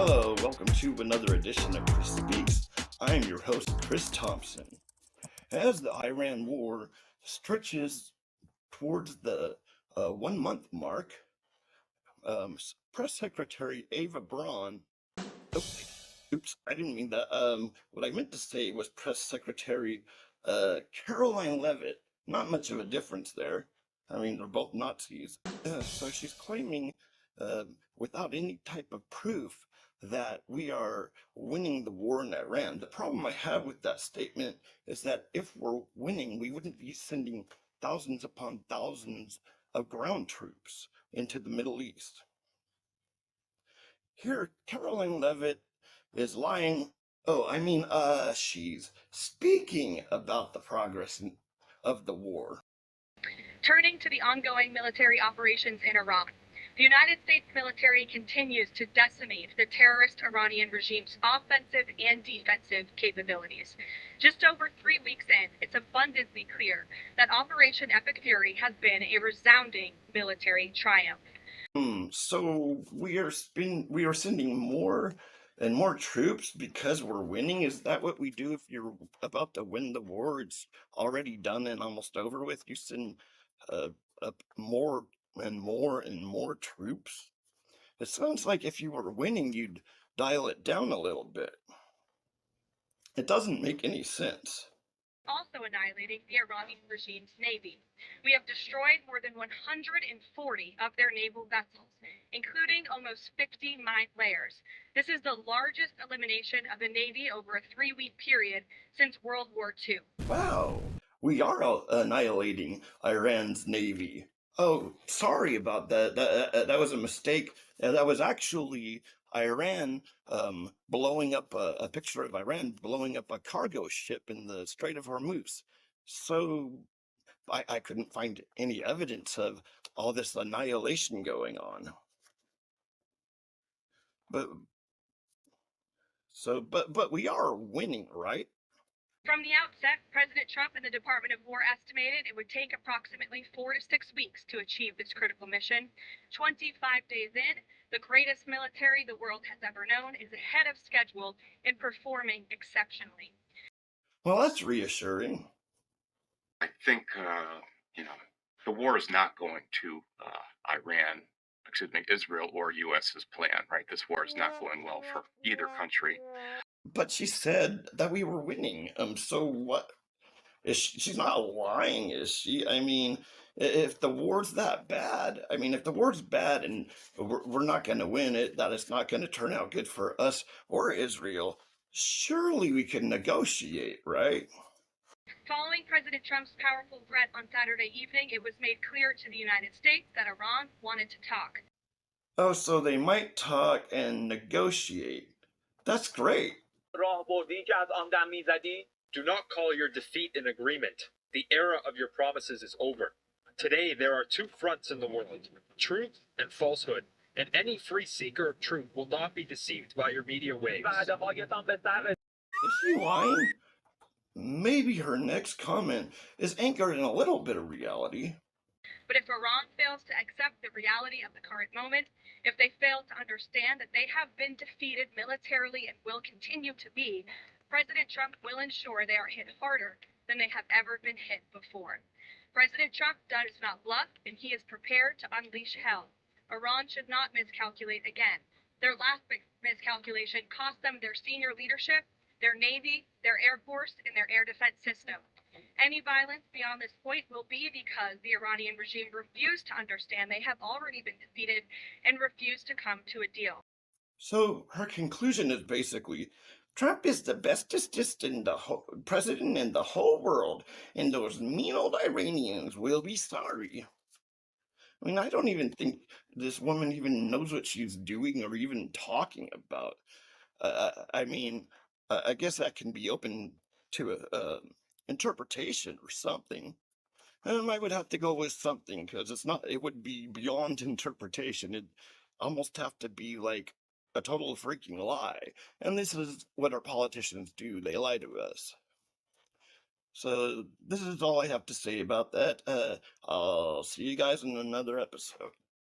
Hello, welcome to another edition of Chris Speaks. I'm your host, Chris Thompson. As the Iran war stretches towards the 1 month mark, Press Secretary Ava Braun, oops, I didn't mean that. What I meant to say was Press Secretary Karoline Leavitt. Not much of a difference there. I mean, they're both Nazis. So she's claiming, without any type of proof, that we are winning the war in Iran. The problem I have with that statement is that if we're winning, we wouldn't be sending thousands upon thousands of ground troops into the Middle East. Here, Karoline Leavitt is lying. She's speaking about the progress of the war. Turning to the ongoing military operations in Iraq, the United States military continues to decimate the terrorist Iranian regime's offensive and defensive capabilities. Just over 3 weeks in, it's abundantly clear that Operation Epic Fury has been a resounding military triumph. So we are sending more and more troops because we're winning? Is that what we do if you're about to win the war? It's already done and almost over with. You send up more and more and more troops. It sounds like if you were winning, you'd dial it down a little bit. It doesn't make any sense. Also annihilating the Iranian regime's navy. We have destroyed more than 140 of their naval vessels, including almost 50 mine layers. This is the largest elimination of the navy over a 3-week period since World War II. Wow, we are annihilating Iran's navy. Oh, sorry about that. That was a mistake. That was actually Iran blowing up a picture of Iran blowing up a cargo ship in the Strait of Hormuz. So I couldn't find any evidence of all this annihilation going on. But we are winning, right? From the outset, President Trump and the Department of War estimated it would take approximately 4 to 6 weeks to achieve this critical mission. 25 days in, the greatest military the world has ever known is ahead of schedule and performing exceptionally. Well, that's reassuring. I think, the war is not going to Israel or U.S.'s plan, right? This war is not going well for either country. But she said that we were winning. So what? She's not lying, is she? I mean, if the war's that bad, if the war's bad and we're not going to win it, that it's not going to turn out good for us or Israel, surely we can negotiate, right? Following President Trump's powerful threat on Saturday evening, it was made clear to the United States that Iran wanted to talk. Oh, so they might talk and negotiate. That's great. Do not call your defeat an agreement. The era of your promises is over. Today, there are two fronts in the world, truth and falsehood. And any free seeker of truth will not be deceived by your media waves. Is she lying? Maybe her next comment is anchored in a little bit of reality. But if Iran fails to accept the reality of the current moment, if they fail to understand that they have been defeated militarily and will continue to be, President Trump will ensure they are hit harder than they have ever been hit before. President Trump does not bluff, and he is prepared to unleash hell. Iran should not miscalculate again. Their last miscalculation cost them their senior leadership, their Navy, their Air Force, and their air defense system. Any violence beyond this point will be because the Iranian regime refused to understand they have already been defeated and refused to come to a deal. So her conclusion is basically, Trump is the bestest president in the whole world, and those mean old Iranians will be sorry. I don't even think this woman even knows what she's doing or even talking about. I guess that can be open to interpretation or something. I would have to go with something because it would be beyond interpretation. It'd almost have to be like a total freaking lie. And this is what our politicians do. They lie to us. So this is all I have to say about that. I'll see you guys in another episode.